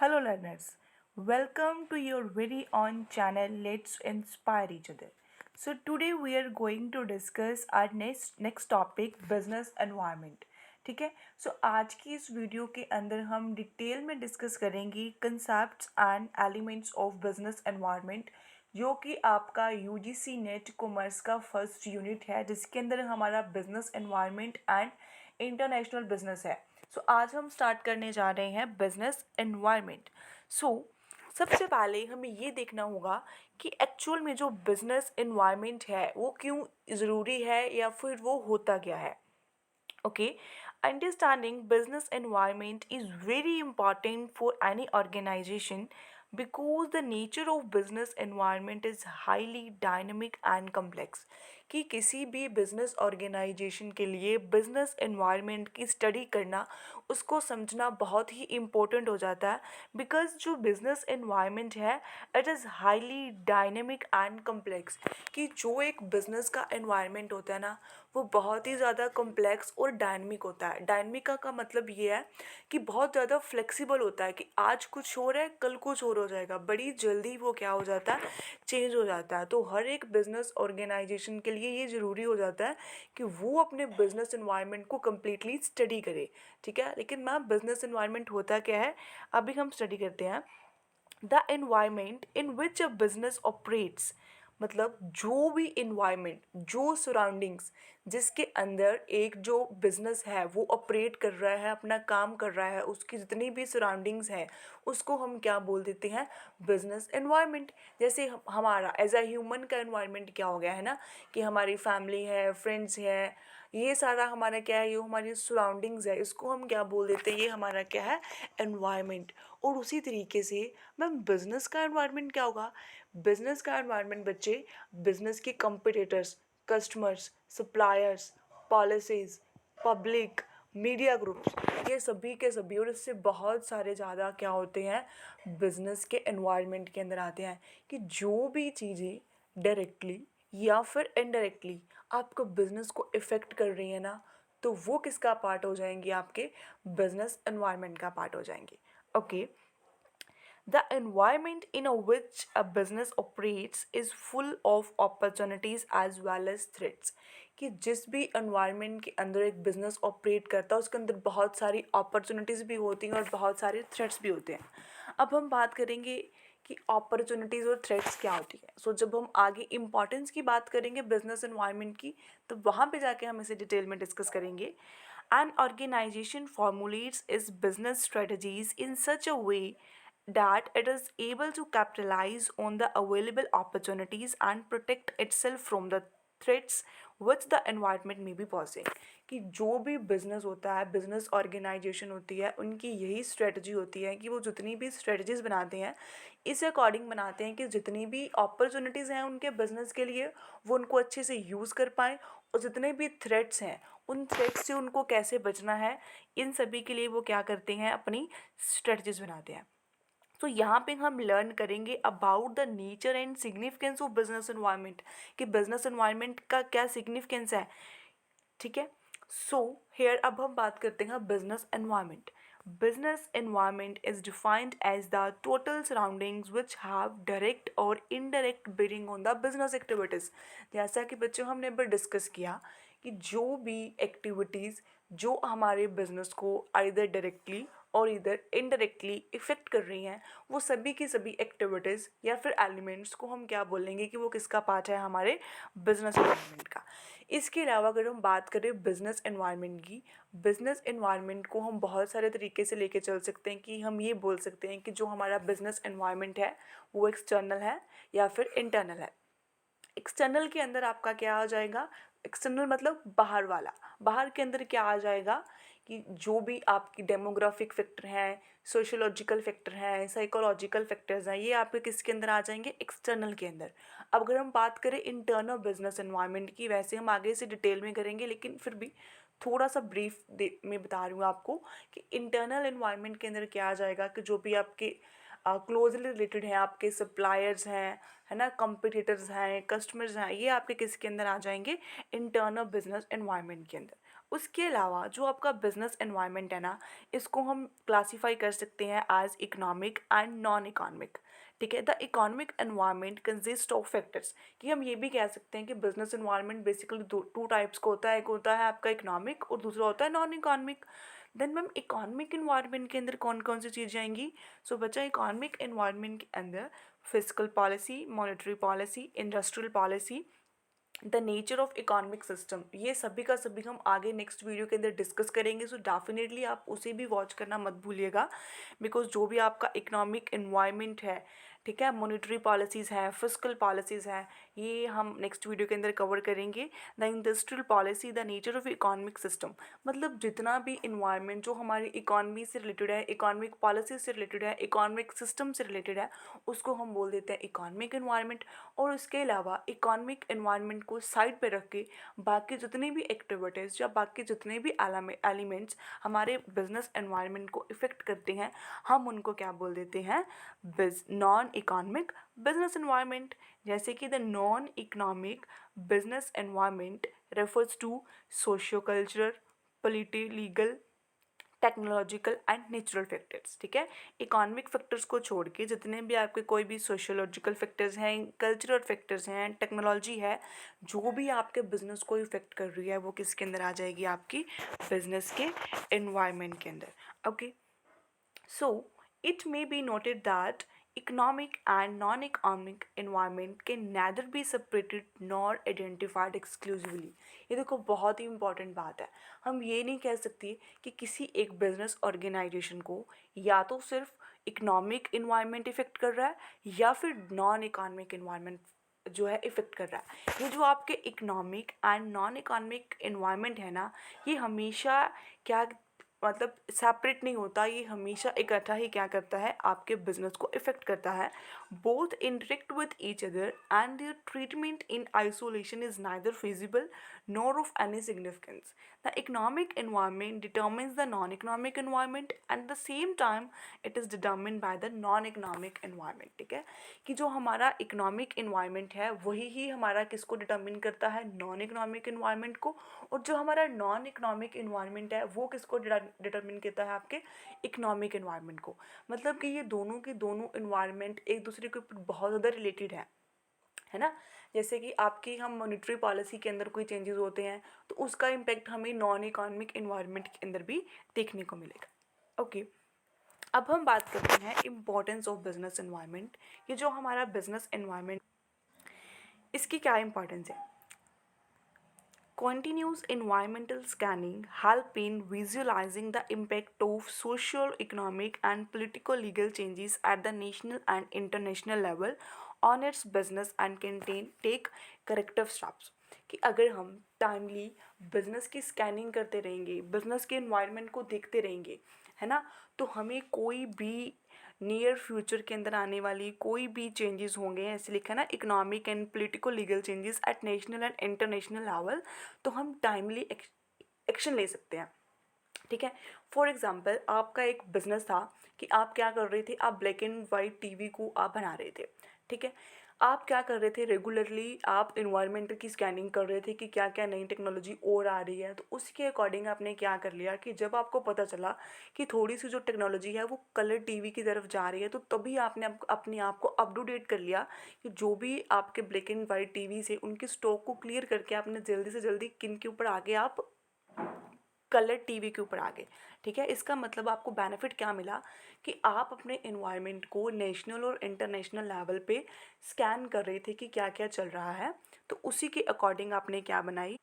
Hello, learners. Welcome to your very own channel. Let's inspire each other. So today we are going to discuss our next topic, business environment. ठीक है. So आज की इस video के अंदर हम detail में डिस्कस करेंगे concepts and elements of business environment, जो कि आपका यूजीसी नेट कॉमर्स का फर्स्ट यूनिट है, जिसके अंदर हमारा business environment and international business है. सो आज हम स्टार्ट करने जा रहे हैं बिजनेस एनवायरनमेंट. सो सबसे पहले हमें ये देखना होगा कि एक्चुअल में जो बिजनेस एनवायरनमेंट है वो क्यों ज़रूरी है या फिर वो होता क्या है. Okay, understanding business environment is very important for any organization because the nature of business environment is highly dynamic and complex. कि किसी भी बिजनेस ऑर्गेनाइजेशन के लिए बिजनेस एनवायरनमेंट की स्टडी करना, उसको समझना बहुत ही इम्पोर्टेंट हो जाता है. बिकॉज जो बिजनेस एनवायरनमेंट है it is highly dynamic and complex. कि जो एक बिजनेस का एनवायरनमेंट होता है ना, वो बहुत ही ज़्यादा कॉम्प्लेक्स और डायनमिक होता है. डायनमिक का मतलब ये है कि बहुत ज़्यादा फ्लेक्सिबल होता है, कि आज कुछ हो रहा है कल कुछ और हो जाएगा, बड़ी जल्दी वो क्या हो जाता है, चेंज हो जाता है. तो हर एक बिजनेस ऑर्गेनाइजेशन के लिए ये ज़रूरी हो जाता है कि वो अपने बिजनेस इन्वायरमेंट को कम्प्लीटली स्टडी करे. ठीक है, लेकिन मैम बिजनेस इन्वायरमेंट होता क्या है, अभी हम स्टडी करते हैं. The environment in which a business operates, मतलब जो भी इन्वायरमेंट, जो सराउंडिंग्स जिसके अंदर एक जो बिजनेस है वो ऑपरेट कर रहा है, अपना काम कर रहा है, उसकी जितनी भी सराउंडिंग्स हैं उसको हम क्या बोल देते हैं, बिजनेस एनवायरनमेंट. जैसे हमारा एज अ ह्यूमन का एनवायरनमेंट क्या हो गया है ना, कि हमारी फैमिली है, फ्रेंड्स है, ये सारा हमारा क्या है, ये हमारी सराउंडिंग्स है, इसको हम क्या बोल देते हैं, ये हमारा क्या है, एनवायरनमेंट. और उसी तरीके से मैम बिजनेस का एनवायरनमेंट क्या होगा. बिजनेस का एनवायरनमेंट बच्चे, बिजनेस के competitors, customers, suppliers, policies, public, media groups, ये सभी के सभी और इससे बहुत सारे ज़्यादा क्या होते हैं, बिजनेस के एनवायरनमेंट के अंदर आते हैं. कि जो भी चीज़ें डायरेक्टली या फिर इनडायरेक्टली आपको बिजनेस को इफ़ेक्ट कर रही है ना, तो वो किसका पार्ट हो जाएंगी, आपके बिजनेस एनवायरनमेंट का पार्ट हो जाएंगे. Okay. The environment in which a business operates is full of opportunities as well as threats. कि जिस भी environment के अंदर एक business operate करता है उसके अंदर बहुत सारी opportunities भी होती हैं और बहुत सारे threats भी होते हैं. अब हम बात करेंगे कि opportunities और threats क्या होती है. सो जब हम आगे importance की बात करेंगे business environment की, तो वहाँ पे जाके हम इसे डिटेल में डिस्कस करेंगे. An organization formulates its business strategies in such a way that it is able to capitalize on the available opportunities and protect itself from the threats which the environment may be posing. कि जो भी business होता है, business organisation होती है, उनकी यही strategy होती है कि वो जितनी भी स्ट्रेटजीज बनाते हैं इस अकॉर्डिंग बनाते हैं कि जितनी भी अपॉर्चुनिटीज़ हैं उनके बिजनेस के लिए वो उनको अच्छे से यूज़ कर पाएँ, और जितने भी थ्रेट्स हैं उन थ्रेट्स से उनको कैसे बचना है, इन सभी के लिए वो क्या करते हैं, अपनी स्ट्रेटजीज बनाते हैं. तो यहाँ पे हम लर्न करेंगे about the nature and significance of business environment, कि बिजनेस एनवायरनमेंट का क्या सिग्निफिकेंस है. ठीक है. सो हेयर अब हम बात करते हैं business environment. Business environment is defined as the total surroundings which have direct और indirect bearing on the business activities. जैसा कि बच्चों हमने अभी डिस्कस किया कि जो भी एक्टिविटीज़ जो हमारे बिजनेस को आइदर डायरेक्टली और इधर इनडायरेक्टली इफ़ेक्ट कर रही हैं, वो सभी की सभी एक्टिविटीज़ या फिर एलिमेंट्स को हम क्या बोलेंगे कि वो किसका पार्ट है, हमारे बिजनेस एनवायरनमेंट का. इसके अलावा अगर हम बात करें बिजनेस एनवायरनमेंट की, बिजनेस एनवायरनमेंट को हम बहुत सारे तरीके से लेके चल सकते हैं. कि हम ये बोल सकते हैं कि जो हमारा बिजनेस एनवायरनमेंट है वो एक्सटर्नल है या फिर इंटरनल है. एक्सटर्नल के अंदर आपका क्या आ जाएगा, एक्सटर्नल मतलब बाहर वाला. बाहर के अंदर क्या आ जाएगा कि जो भी आपकी डेमोग्राफिक फैक्टर हैं, सोशोलॉजिकल फैक्टर हैं, साइकोलॉजिकल फैक्टर्स हैं, ये आपके किसके अंदर आ जाएंगे, एक्सटर्नल के अंदर. अब अगर हम बात करें इंटरनल बिजनेस एनवायरनमेंट की, वैसे हम आगे से डिटेल में करेंगे लेकिन फिर भी थोड़ा सा ब्रीफ में बता रही हूँ आपको कि इंटरनल एनवायरनमेंट के अंदर क्या आ जाएगा, कि जो भी आपके क्लोजली रिलेटेड हैं, आपके सप्लायर्स हैं, है ना, कंपिटिटर्स हैं, कस्टमर्स हैं, ये आपके किसके अंदर आ जाएंगे, इंटरनल बिजनेस एनवायरनमेंट के अंदर. उसके अलावा जो आपका बिजनेस एनवायरनमेंट है ना, इसको हम क्लासीफाई कर सकते हैं as economic and non economic. ठीक है, the economic environment consist of factors. कि हम ये भी कह सकते हैं कि business environment basically two types का होता है, एक होता है आपका इकोनॉमिक और दूसरा होता है non economic. Then ma'am economic environment के अंदर कौन कौन सी चीज़ें आएंगी? सो बच्चा इकोनॉमिक एनवायरनमेंट के अंदर physical policy, monetary policy, industrial policy, the nature of economic system, ये सभी का सभी हम आगे नेक्स्ट वीडियो के अंदर डिस्कस करेंगे। सो डेफिनेटली आप उसे भी वॉच करना मत भूलिएगा, बिकॉज जो भी आपका इकोनॉमिक एनवायरनमेंट है, ठीक है, मॉनेटरी पॉलिसीज़ हैं, फिजिकल पॉलिसीज़ हैं, ये हम नेक्स्ट वीडियो के अंदर कवर करेंगे। The industrial policy, the nature of economic system, मतलब जितना भी इन्वायरमेंट जो हमारी इकॉनमी से रिलेटेड है, इकोनॉमिक पॉलिसी से रिलेटेड है, इकोनॉमिक सिस्टम से रिलेटेड है, उसको हम बोल देते हैं इकोनॉमिक एनवायरनमेंट। और उसके अलावा इकोनॉमिक एनवायरनमेंट को साइड पे रख के बाकी जितनी भी एक्टिविटीज़ या बाकी जितने भी एलिमेंट्स हमारे बिजनेस एनवायरनमेंट को इफ़ेक्ट करते हैं, हम उनको क्या बोल देते हैं? Non economic business environment. जैसे कि the non economic business environment refers to socio cultural, polity legal, technological and natural factors. ठीक है, इकोनॉमिक फैक्टर्स को छोड़ के जितने भी आपके कोई भी सोशियोलॉजिकल फैक्टर्स हैं, कल्चरल फैक्टर्स हैं, टेक्नोलॉजी है, जो भी आपके बिजनेस को इफेक्ट कर रही है, वो किसके अंदर आ जाएगी? आपकी बिजनेस के एनवायरनमेंट के अंदर। Okay, so, it may be noted that economic and non-economic environment can neither be separated nor identified exclusively। ये देखो बहुत ही इम्पॉर्टेंट बात है। हम ये नहीं कह सकते कि किसी एक बिजनेस ऑर्गेनाइजेशन को या तो सिर्फ इकोनॉमिक इन्वायरमेंट इफेक्ट कर रहा है या फिर नॉन इकोनॉमिक इन्वायरमेंट जो है इफेक्ट कर रहा है। ये जो आपके economic and non economic environment है ना, ये हमेशा क्या मतलब सेपरेट नहीं होता, ये हमेशा इकट्ठा ही क्या करता है? आपके बिजनेस को इफेक्ट करता है। Both interact with each other and their treatment in isolation is neither feasible nor of any significance. The economic environment determines the non economic environment and the same time it is determined by the non economic environment. ठीक है, कि जो हमारा economic environment है वही ही हमारा किसको determine करता है? नॉन इकोनॉमिक एनवायरनमेंट को। और जो हमारा नॉन इकोनॉमिक एनवायरनमेंट है वो किसको डिटर्मिन करता है? आपके इकोनॉमिक एनवायरनमेंट को। मतलब कि ये दोनों के दोनों एनवायरनमेंट एक दूसरे के ऊपर बहुत ज़्यादा रिलेटेड है ना। जैसे कि आपकी हम मॉनेटरी पॉलिसी के अंदर कोई चेंजेस होते हैं तो उसका इम्पेक्ट हमें नॉन इकोनॉमिक एनवायरनमेंट के अंदर भी देखने को मिलेगा। ओके, अब हम बात करते हैं इम्पोर्टेंस ऑफ बिजनेस एनवायरनमेंट। ये जो हमारा बिजनेस एनवायरनमेंट, इसकी क्या इंपॉर्टेंस है? Continuous environmental scanning help in visualizing the impact of social, economic, and political legal changes at the national and international level on its business and can take corrective steps। कि अगर हम timely business की scanning करते रहेंगे, business के environment को देखते रहेंगे, है ना, तो हमें कोई भी नियर फ्यूचर के अंदर आने वाली कोई भी चेंजेस होंगे, ऐसे लिखा है ना, economic and political legal changes at national and international level, तो हम टाइमली एक्शन ले सकते हैं। ठीक है, फॉर एग्जांपल आपका एक बिजनेस था कि आप क्या कर रहे थे? आप ब्लैक एंड वाइट टीवी को आप बना रहे थे। ठीक है, आप क्या कर रहे थे? रेगुलरली आप इन्वायरमेंट की स्कैनिंग कर रहे थे कि क्या क्या नई टेक्नोलॉजी और आ रही है। तो उसके अकॉर्डिंग आपने क्या कर लिया कि जब आपको पता चला कि थोड़ी सी जो टेक्नोलॉजी है वो कलर टीवी की तरफ जा रही है, तो तभी आपने अपने आप को अप टू डेट कर लिया कि जो भी आपके ब्लैक एंड वाइट टीवी से उनके स्टॉक को क्लियर करके आपने जल्दी से जल्दी किन के ऊपर आगे? आप कलर टीवी के ऊपर आ गए। ठीक है, इसका मतलब आपको बेनिफिट क्या मिला कि आप अपने एनवायरनमेंट को नेशनल और इंटरनेशनल लेवल पे स्कैन कर रहे थे कि क्या क्या चल रहा है। तो उसी के अकॉर्डिंग आपने क्या बनाई?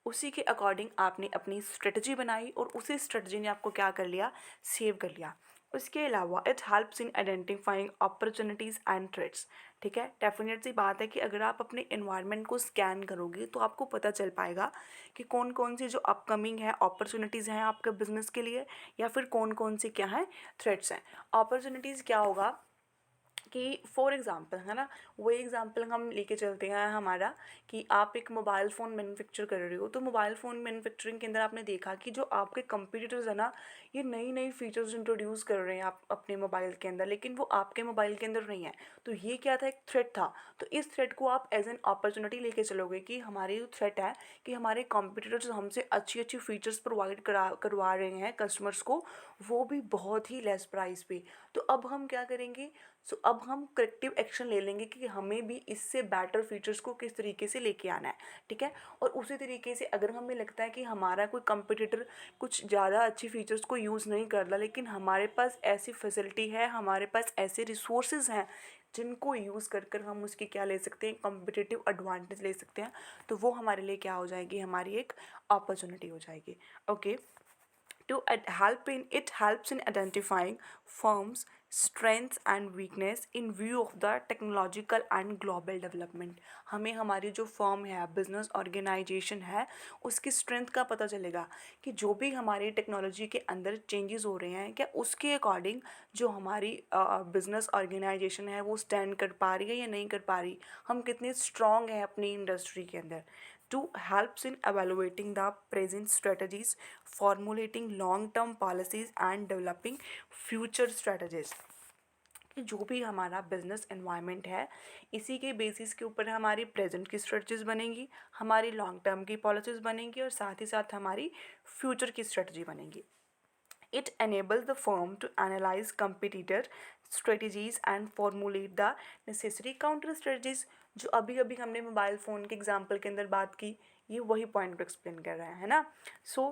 उसी के अकॉर्डिंग आपने अपनी स्ट्रेटजी बनाई और उसी स्ट्रेटजी ने आपको क्या कर लिया? सेव कर लिया। उसके अलावा it helps in identifying opportunities and threats. ठीक है, डेफिनेट सी बात है कि अगर आप अपने एनवायरनमेंट को स्कैन करोगे तो आपको पता चल पाएगा कि कौन कौन सी जो अपकमिंग है अपॉर्चुनिटीज़ हैं आपके बिजनेस के लिए, या फिर कौन कौन सी क्या है थ्रेट्स हैं। अपॉर्चुनिटीज़ क्या होगा कि फॉर एग्ज़ाम्पल है ना, वही एग्ज़ाम्पल हम लेके चलते हैं हमारा, कि आप एक मोबाइल फ़ोन मैन्युफैक्चर कर रहे हो, तो मोबाइल फ़ोन मैन्युफैक्चरिंग के अंदर आपने देखा कि जो आपके कंपटीटर्स हैं ना, ये नई नई फीचर्स इंट्रोड्यूस कर रहे हैं आप अपने मोबाइल के अंदर, लेकिन वो आपके मोबाइल के अंदर नहीं है। तो ये क्या था, एक थ्रेट था। तो इस थ्रेट को आप एज एन अपॉर्चुनिटी लेके चलोगे कि हमारी जो थ्रेट है कि हमारे कॉम्पिटिटर्स हमसे अच्छी अच्छी फीचर्स प्रोवाइड करवा रहे हैं कस्टमर्स को, वो भी बहुत ही लेस प्राइस पे। तो अब हम क्या करेंगे, सो अब हम करेक्टिव एक्शन ले लेंगे कि हमें भी इससे बेटर फीचर्स को किस तरीके से लेके आना है, ठीक है। और उसी तरीके से अगर हमें लगता है कि हमारा कोई कंपटीटर कुछ ज़्यादा अच्छी फीचर्स को यूज़ नहीं कर रहा, लेकिन हमारे पास ऐसी फैसिलिटी है, हमारे पास ऐसे रिसोर्सेज हैं जिनको यूज़ कर कर हम उसकी क्या ले सकते हैं, कॉम्पिटिटिव एडवांटेज ले सकते हैं, तो वो हमारे लिए क्या हो जाएगी, हमारी एक अपॉर्चुनिटी हो जाएगी। Okay, to it helps in identifying firms strengths and weakness in view of the technological and global development। हमें हमारी जो फर्म है, बिजनेस ऑर्गेनाइजेशन है, उसकी स्ट्रेंथ का पता चलेगा कि जो भी हमारी टेक्नोलॉजी के अंदर चेंजेस हो रहे हैं, क्या उसके अकॉर्डिंग जो हमारी बिजनेस ऑर्गेनाइजेशन है वो स्टैंड कर पा रही है या नहीं कर पा रही, हम कितने स्ट्रॉन्ग हैं अपनी इंडस्ट्री के अंदर। To helps in evaluating the present strategies, formulating long-term policies and developing future strategies। कि जो भी हमारा बिजनेस एनवायरनमेंट है, इसी के बेसिस के ऊपर हमारी प्रेजेंट की स्ट्रेटजीज बनेंगी, हमारी लॉन्ग टर्म की पॉलिसीज़ बनेंगी और साथ ही साथ हमारी फ्यूचर की स्ट्रेटजी बनेंगी। It enables the firm to analyze competitor strategies and formulate the necessary counter strategies। जो अभी अभी हमने मोबाइल फ़ोन के एग्जांपल के अंदर बात की, ये वही पॉइंट को एक्सप्लेन कर रहा है ना। सो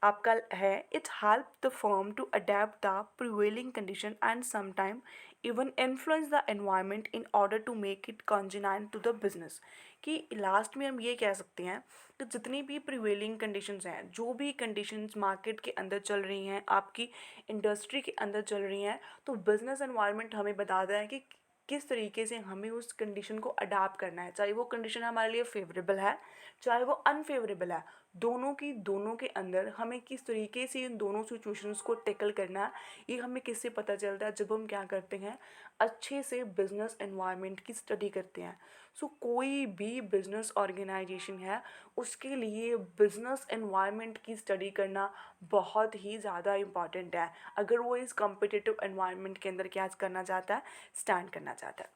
आपका है, it help the firm to adapt the prevailing condition and sometime even influence the environment in order to make it congenial to the business. कि लास्ट में हम ये कह सकते हैं कि जितनी भी प्रिवेलिंग कंडीशंस हैं, जो भी कंडीशंस मार्केट के अंदर चल रही हैं, आपकी इंडस्ट्री के अंदर चल रही हैं, तो बिजनेस एनवायरनमेंट हमें बताता है कि किस तरीके से हमें उस कंडीशन को अडाप्ट करना है, चाहे वो कंडीशन हमारे लिए फेवरेबल है, चाहे वो अनफेवरेबल है। दोनों के अंदर हमें किस तरीके से इन दोनों सिचुएशंस को टैकल करना है, ये हमें किससे पता चलता है, जब हम क्या करते हैं, अच्छे से बिजनेस एनवायरनमेंट की स्टडी करते हैं। सो कोई भी बिजनेस ऑर्गेनाइजेशन है, उसके लिए बिजनेस एनवायरनमेंट की स्टडी करना बहुत ही ज़्यादा इम्पॉर्टेंट है, अगर वो इस कॉम्पिटिटिव एनवायरनमेंट के अंदर क्या करना चाहता है, स्टैंड करना चाहता है।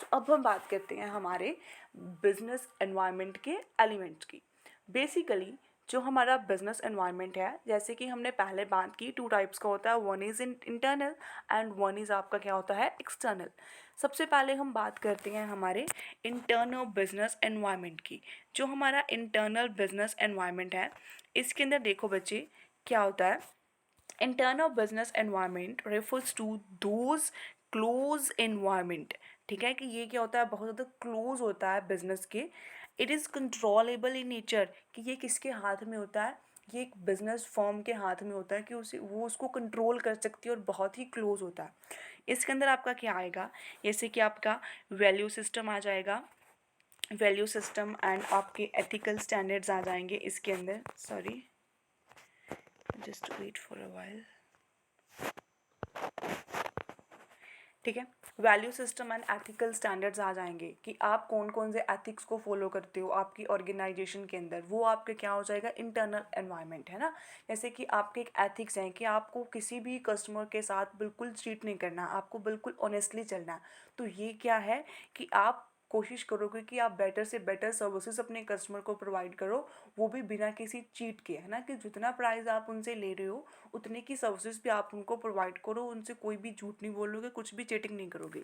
तो अब हम बात करते हैं हमारे बिजनेस एनवायरनमेंट के एलिमेंट्स की। बेसिकली जो हमारा बिजनेस एनवायरनमेंट है, जैसे कि हमने पहले बात की, टू टाइप्स का होता है, one is internal and one is आपका क्या होता है, एक्सटर्नल। सबसे पहले हम बात करते हैं हमारे इंटरनल बिजनेस एनवायरनमेंट की। जो हमारा इंटरनल बिजनेस एनवायरनमेंट है, इसके अंदर देखो बच्चे क्या होता है, internal business environment refers to those close environment. ठीक है, कि ये क्या होता है, बहुत ज़्यादा क्लोज होता है बिजनेस के। It is controllable in nature, कि ये किसके हाथ में होता है, ये एक बिजनेस फर्म के हाथ में होता है कि वो उसको कंट्रोल कर सकती है और बहुत ही क्लोज होता है। इसके अंदर आपका क्या आएगा, जैसे कि आपका वैल्यू सिस्टम आ जाएगा, वैल्यू सिस्टम एंड आपके एथिकल स्टैंडर्ड्स आ जाएंगे इसके अंदर। Sorry, just wait for a while. ठीक है, value system and ethical standards आ जाएंगे कि आप कौन कौन से एथिक्स को फॉलो करते हो आपकी ऑर्गेनाइजेशन के अंदर, वो आपके क्या हो जाएगा, इंटरनल एनवायरनमेंट है ना। जैसे कि आपके एक एथिक्स हैं कि आपको किसी भी कस्टमर के साथ बिल्कुल चीट नहीं करना, आपको बिल्कुल ऑनेस्टली चलना है। तो ये क्या है कि आप कोशिश करोगे कि आप बेटर से बेटर सर्विसेज अपने कस्टमर को प्रोवाइड करो, वो भी बिना किसी चीट के, है ना, कि जितना प्राइस आप उनसे ले रहे हो उतने की सर्विसेज भी आप उनको प्रोवाइड करो, उनसे कोई भी झूठ नहीं बोलोगे, कुछ भी चीटिंग नहीं करोगे।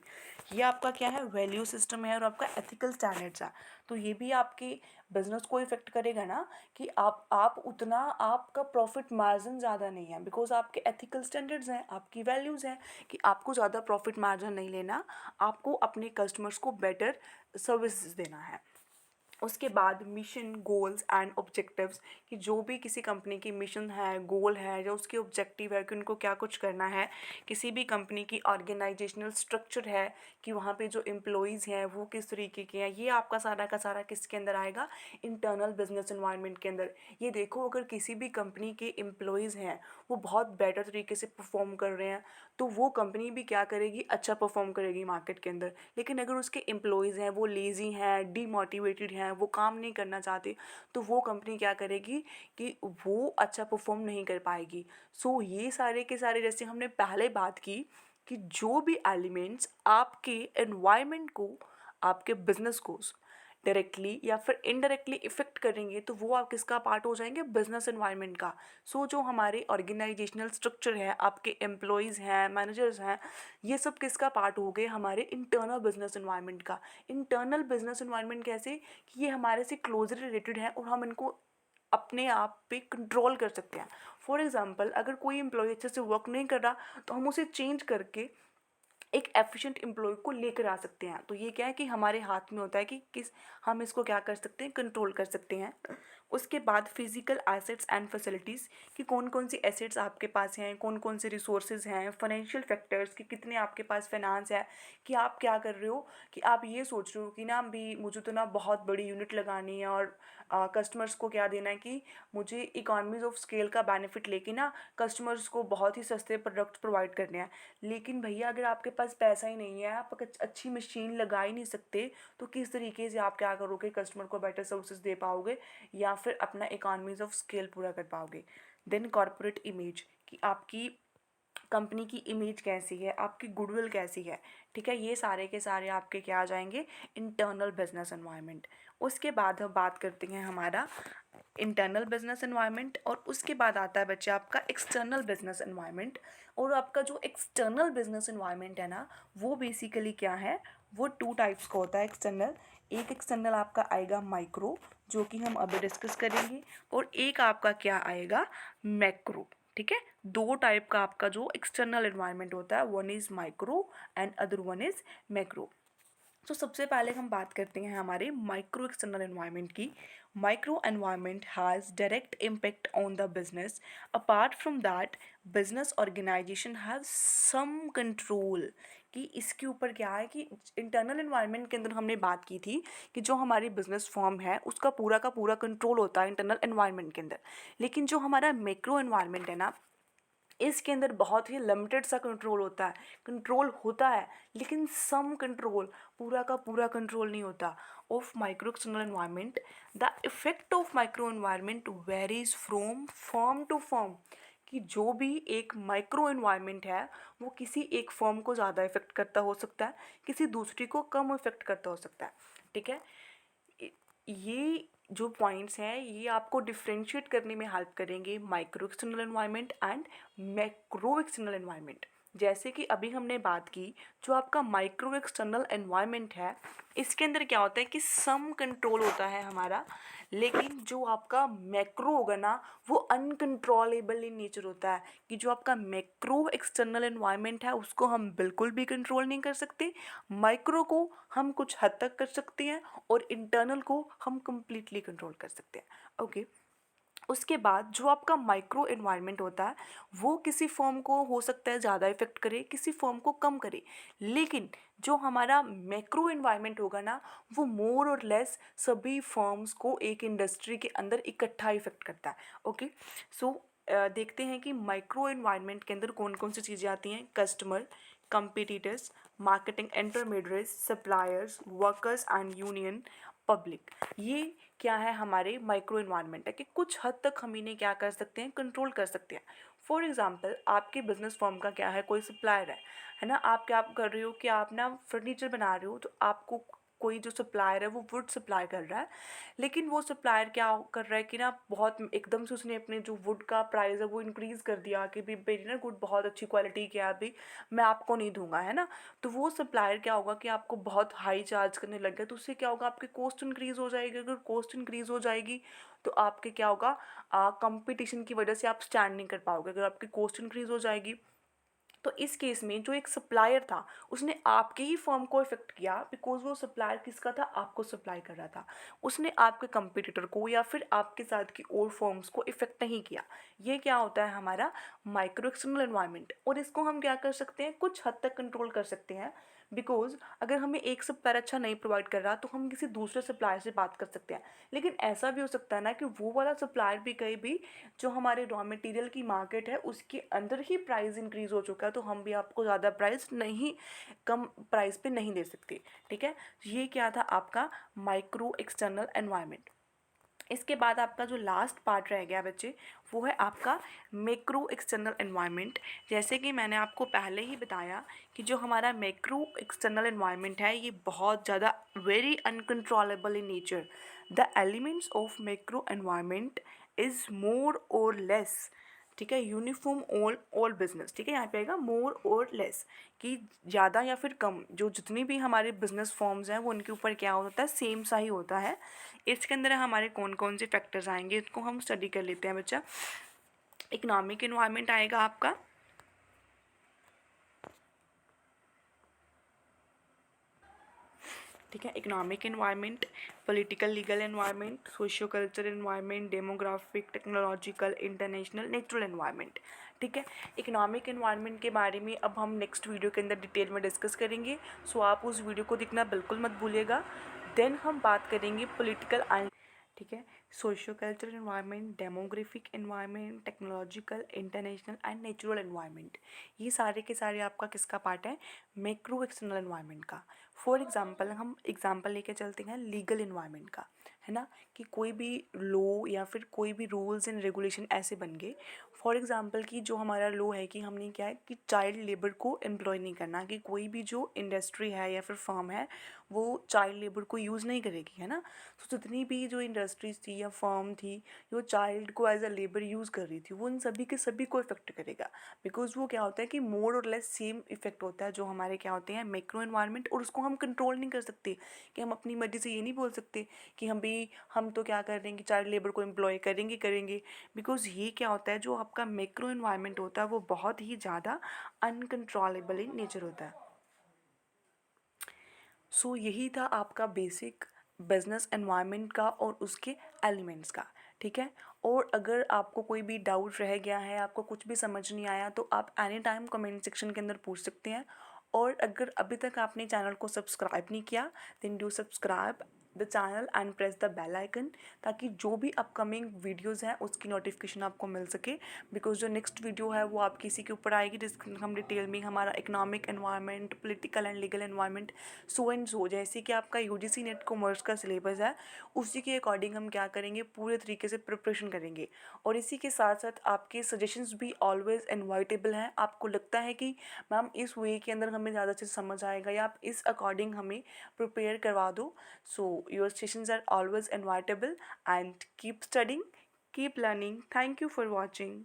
ये आपका क्या है, वैल्यू सिस्टम है और आपका एथिकल स्टैंडर्ड्स है। तो ये भी आपके बिजनेस को इफेक्ट करेगा ना, कि आप उतना, आपका प्रॉफिट मार्जिन ज़्यादा नहीं है, बिकॉज आपके एथिकल स्टैंडर्ड्स हैं, आपकी वैल्यूज़ हैं कि आपको ज़्यादा प्रॉफिट मार्जिन नहीं लेना, आपको अपने कस्टमर्स को बेटर सर्विसेज देना है। उसके बाद मिशन, गोल्स एंड ऑब्जेक्टिव्स, कि जो भी किसी कंपनी की मिशन है, गोल है, या उसके ऑब्जेक्टिव है कि उनको क्या कुछ करना है, किसी भी कंपनी की ऑर्गेनाइजेशनल स्ट्रक्चर है कि वहाँ पे जो एम्प्लॉयज़ हैं वो किस तरीके के हैं, ये आपका सारा का सारा किसके अंदर आएगा, इंटरनल बिजनेस एनवायरनमेंट के अंदर। ये देखो, अगर किसी भी कंपनी के एम्प्लॉयज़ हैं वो बहुत बेटर तरीके से परफॉर्म कर रहे हैं, तो वो कंपनी भी क्या करेगी, अच्छा परफॉर्म करेगी मार्केट के अंदर। लेकिन अगर उसके एम्प्लॉयज़ हैं वो लेज़ी हैं, डीमोटिवेटेड हैं, वो काम नहीं करना चाहते, तो वो कंपनी क्या करेगी कि वो अच्छा परफॉर्म नहीं कर पाएगी। सो ये सारे के सारे, जैसे हमने पहले बात की कि जो भी एलिमेंट्स आपके एनवायरनमेंट को, आपके बिजनेस को डायरेक्टली या फिर इनडायरेक्टली इफ़ेक्ट करेंगे, तो वो आप किसका पार्ट हो जाएंगे, बिजनेस एनवायरनमेंट का। सो जो हमारे ऑर्गेनाइजेशनल स्ट्रक्चर है, आपके एम्प्लॉयज़ हैं, मैनेजर्स हैं, ये सब किसका पार्ट हो गए, हमारे इंटरनल बिजनेस एनवायरनमेंट का। इंटरनल बिजनेस एनवायरनमेंट कैसे कि ये हमारे से क्लोजली रिलेटेड है और हम इनको अपने आप पे कंट्रोल कर सकते हैं। फॉर एग्जांपल, अगर कोई एम्प्लॉय अच्छे से वर्क नहीं कर रहा, तो हम उसे चेंज करके एक एफिशिएंट एम्प्लॉय को लेकर आ सकते हैं। तो ये क्या है कि हमारे हाथ में होता है कि किस, हम इसको क्या कर सकते हैं, कंट्रोल कर सकते हैं। उसके बाद फिजिकल एसेट्स एंड फैसिलिटीज़, कि कौन कौन सी एसेट्स आपके पास हैं, कौन कौन से रिसोर्सेज हैं। फाइनेंशियल फैक्टर्स, कि कितने आपके पास फाइनेंस है, कि आप क्या कर रहे हो, कि आप ये सोच रहे हो कि ना भी मुझे तो ना बहुत बड़ी यूनिट लगानी है और कस्टमर्स को क्या देना है कि मुझे इकॉनमीज ऑफ स्केल का बेनिफिट लेके ना कस्टमर्स को बहुत ही सस्ते प्रोडक्ट प्रोवाइड करने हैं। लेकिन भैया अगर आपके पास पैसा ही नहीं है, आप अच्छी मशीन लगा ही नहीं सकते, तो किस तरीके से आप क्या करोगे, कस्टमर को बेटर सर्विसेज दे पाओगे या फिर अपना इकॉनमीज ऑफ स्केल पूरा कर पाओगे। देन कॉर्पोरेट इमेज, कि आपकी कंपनी की इमेज कैसी है, आपकी गुडविल कैसी है। ठीक है, ये सारे के सारे आपके क्या आ जाएंगे, इंटरनल बिजनेस एनवायरनमेंट। उसके बाद हम बात करते हैं हमारा इंटरनल बिजनेस एनवायरनमेंट, और उसके बाद आता है बच्चे आपका एक्सटर्नल बिजनेस एनवायरनमेंट। और आपका जो एक्सटर्नल बिजनेस एनवायरनमेंट है ना, वो बेसिकली क्या है, वो टू टाइप्स का होता है एक्सटर्नल। एक एक्सटर्नल आपका आएगा माइक्रो, जो कि हम अभी डिस्कस करेंगे, और एक आपका क्या आएगा, मैक्रो। ठीक है, दो टाइप का आपका जो एक्सटर्नल एनवायरनमेंट होता है, one is micro and other one is macro. तो सबसे पहले हम बात करते हैं हमारे माइक्रो एक्सटर्नल एनवायरनमेंट की। Micro environment has direct impact on the business. Apart from that, business organisation have some control, कि इसके ऊपर क्या है कि इंटरनल एनवायरनमेंट के अंदर हमने बात की थी कि जो हमारी बिजनेस फॉर्म है उसका पूरा का पूरा कंट्रोल होता है इंटरनल एनवायरनमेंट के अंदर। लेकिन जो हमारा मैक्रो एनवायरनमेंट है ना, इसके अंदर बहुत ही लिमिटेड सा कंट्रोल होता है। कंट्रोल होता है लेकिन सम कंट्रोल, पूरा का पूरा कंट्रोल नहीं होता of micro external environment. The effect of micro environment varies from firm to firm, कि जो भी एक माइक्रो एनवायरनमेंट है वो किसी एक फर्म को ज़्यादा इफेक्ट करता हो सकता है, किसी दूसरी को कम इफेक्ट करता हो सकता है। ठीक है, ये जो पॉइंट्स हैं ये आपको डिफ्रेंशिएट करने में हेल्प करेंगे, micro external environment and macro external environment. जैसे कि अभी हमने बात की, जो आपका माइक्रो एक्सटर्नल एनवायरनमेंट है, इसके अंदर क्या होता है कि सम कंट्रोल होता है हमारा। लेकिन जो आपका मैक्रो होगा ना, वो अनकंट्रोलेबल इन नेचर होता है, कि जो आपका मैक्रो एक्सटर्नल एनवायरनमेंट है उसको हम बिल्कुल भी कंट्रोल नहीं कर सकते, माइक्रो को हम कुछ हद तक कर सकते हैं, और इंटरनल को हम कंप्लीटली कंट्रोल कर सकते हैं। ओके, उसके बाद जो आपका माइक्रो एनवायरनमेंट होता है वो किसी फॉर्म को हो सकता है ज़्यादा इफेक्ट करे, किसी फॉर्म को कम करे। लेकिन जो हमारा मैक्रो एनवायरनमेंट होगा ना, वो मोर और लेस सभी फॉर्म्स को एक इंडस्ट्री के अंदर इकट्ठा इफेक्ट करता है। ओके, सो देखते हैं कि माइक्रो एनवायरनमेंट के अंदर कौन कौन सी चीज़ें आती हैं। Customer, competitors, marketing intermediates, suppliers, workers and union, public. ये क्या है, हमारे माइक्रो इन्वायरमेंट है, कि कुछ हद तक हम इन्हें क्या कर सकते हैं, कंट्रोल कर सकते हैं। फॉर एग्जांपल, आपके बिजनेस फॉर्म का क्या है, कोई सप्लायर है ना, आप क्या कर रहे हो कि आप ना फर्नीचर बना रहे हो, तो आपको कोई जो सप्लायर है वो वुड सप्लाई कर रहा है। लेकिन वो सप्लायर क्या कर रहा है कि ना बहुत एकदम से उसने अपने जो वुड का प्राइस है वो इंक्रीज़ कर दिया, कि भी मेरी ना वुड बहुत अच्छी क्वालिटी की है, अभी मैं आपको नहीं दूंगा, है ना। तो वो सप्लायर क्या होगा कि आपको बहुत हाई चार्ज करने लग गया, तो उससे क्या होगा, आपकी कॉस्ट इंक्रीज़ हो जाएगी। अगर कॉस्ट इंक्रीज़ हो जाएगी तो आपके क्या होगा, कंपटीशन की वजह से आप स्टैंड नहीं कर पाओगे, अगर आपकी कॉस्ट इंक्रीज़ हो जाएगी। तो इस केस में जो एक सप्लायर था उसने आपके ही फर्म को इफेक्ट किया, बिकॉज वो सप्लायर किसका था, आपको सप्लाई कर रहा था। उसने आपके कंपटीटर को या फिर आपके साथ की और फर्म्स को इफेक्ट नहीं किया। ये क्या होता है, हमारा माइक्रो एक्सटर्नल एनवायरनमेंट। और इसको हम क्या कर सकते हैं, कुछ हद तक कंट्रोल कर सकते हैं। बिकॉज अगर हमें एक सप्लायर अच्छा नहीं प्रोवाइड कर रहा तो हम किसी दूसरे सप्लायर से बात कर सकते हैं। लेकिन ऐसा भी हो सकता है ना कि वो वाला सप्लायर भी कहीं भी जो हमारे रॉ मटेरियल की मार्केट है उसके अंदर ही प्राइस इंक्रीज़ हो चुका है, तो हम भी आपको ज़्यादा प्राइस नहीं, कम प्राइस पे नहीं दे सकते। ठीक है, ये क्या था आपका माइक्रो एक्सटर्नल एनवायरनमेंट। इसके बाद आपका जो लास्ट पार्ट रह गया बच्चे, वो है आपका मैक्रो एक्सटर्नल एनवायरनमेंट। जैसे कि मैंने आपको पहले ही बताया कि जो हमारा मैक्रो एक्सटर्नल एनवायरनमेंट है ये बहुत ज़्यादा very uncontrollable in nature. The elements of macro environment is more और लेस, ठीक है, यूनिफॉर्म ऑल बिजनेस। ठीक है, यहाँ पे आएगा मोर और लेस कि ज़्यादा या फिर कम, जो जितनी भी हमारे बिजनेस फॉर्म्स हैं वो उनके ऊपर क्या होता है, सेम सा ही होता है। इसके अंदर हमारे कौन कौन से फैक्टर्स आएंगे इसको हम स्टडी कर लेते हैं बच्चा। इकोनॉमिक इन्वायरमेंट आएगा आपका, ठीक है, economic environment, political legal environment, socio culture environment, demographic, technological, international, natural environment. ठीक है, इकोनॉमिक इन्वायरमेंट के बारे में अब हम नेक्स्ट वीडियो के अंदर डिटेल में डिस्कस करेंगे, सो आप उस वीडियो को देखना बिल्कुल मत भूलिएगा। देन हम बात करेंगे पॉलिटिकल, ठीक है, socio cultural environment, demographic environment, technological, international and natural environment. ये सारे के सारे आपका किसका पार्ट है, मैक्रो एक्सटर्नल इन्वायरमेंट का। फॉर एग्जांपल हम एग्जांपल लेके चलते हैं लीगल इन्वायरमेंट का, है ना, कि कोई भी लॉ या फिर कोई भी रूल्स एंड रेगुलेशन ऐसे बन गए। फॉर एग्जांपल कि जो हमारा लॉ है कि हमने क्या है कि चाइल्ड लेबर को एम्प्लॉय नहीं करना, कि कोई भी जो इंडस्ट्री है या फिर फर्म है वो चाइल्ड लेबर को यूज़ नहीं करेगी, है ना। तो जितनी भी जो इंडस्ट्रीज थी या फर्म थी जो चाइल्ड को एज अ लेबर यूज़ कर रही थी वो उन सभी के सभी को इफेक्ट करेगा। बिकॉज वो क्या होता है कि मोर और लेस सेम इफेक्ट होता है जो हमारे क्या होते हैं मैक्रो एनवायरनमेंट, और उसको हम कंट्रोल नहीं कर सकते कि हम अपनी मर्जी से ये नहीं बोल सकते कि हम तो क्या कर रहे हैं कि चाइल्ड लेबर को एम्प्लॉय करेंगे। बिकॉज ये क्या होता है, जो आपका मैक्रो एनवायरनमेंट होता है वो बहुत ही ज़्यादा अनकंट्रोलेबल इन नेचर होता है। सो यही था आपका बेसिक बिजनेस एनवायरनमेंट का और उसके एलिमेंट्स का। ठीक है, और अगर आपको कोई भी डाउट रह गया है, आपको कुछ भी समझ नहीं आया, तो आप एनी टाइम कमेंट सेक्शन के अंदर पूछ सकते हैं। और अगर अभी तक आपने चैनल को सब्सक्राइब नहीं किया, then do subscribe the channel and press the bell icon, ताकि जो भी अपकमिंग वीडियोज़ हैं उसकी नोटिफिकेशन आपको मिल सके। बिकॉज जो नेक्स्ट वीडियो है वो आपकी इसी के ऊपर आएगी जिसमें हम डिटेल में हमारा economic environment, political and legal environment, so and so, जैसे कि आपका यूजीसी नेट कॉमर्स का सिलेबस है उसी के अकॉर्डिंग हम क्या करेंगे, पूरे तरीके से प्रिपरेशन करेंगे। और इसी के साथ साथ आपके सजेशंस भी ऑलवेज इनवाइटेबल हैं। आपको लगता है कि मैम इस वे के अंदर हमें ज़्यादा अच्छे से समझ आएगा या आप इस अकॉर्डिंग हमें प्रिपेयर करवा दो, so your suggestions are always invitable and keep studying, keep learning. Thank you for watching.